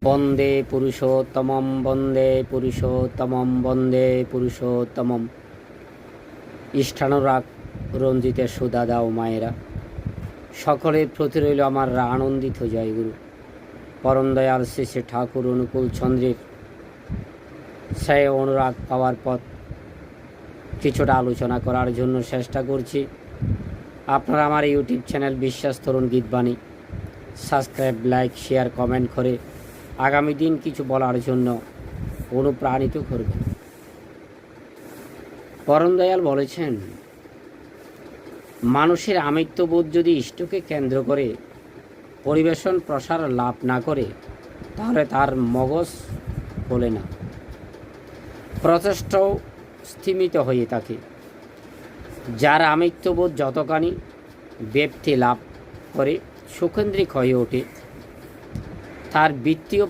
বন্দে পুরুষোত্তমম বন্দে পুরুষোত্তমম বন্দে পুরুষোত্তমম। ইষ্টানুরাগ রঞ্জিতের সুধা দাও মায়েরা, সকলের প্রতি রইল আমার আনন্দিত জয়গুরু। পরম দয়াল শ্রী শ্রী ঠাকুর অনুকূল চন্দ্রের সে অনুরাগ পাওয়ার পথ কিছুটা আলোচনা করার জন্য চেষ্টা করছি। আপনারা আমার ইউটিউব চ্যানেল বিশ্বাস তরুণ গীতবাণী সাবস্ক্রাইব, লাইক, শেয়ার, কমেন্ট করে আগামী দিন কিছু বলার জন্য অনুপ্রাণিত করবেন। পরম দয়াল বলেছেন, মানুষের আমিত্ববোধ যদি ইষ্টকে কেন্দ্র করে পরিবেশন প্রসার লাভ না করে, তাহলে তার মগজ খোলে না, প্রচেষ্টাও স্থিমিত হয়ে থাকে। যার আমিত্ববোধ যতখানি ব্যক্তি লাভ করে সুকেন্দ্রিক হয়ে ওঠে, তার বৃত্তীয়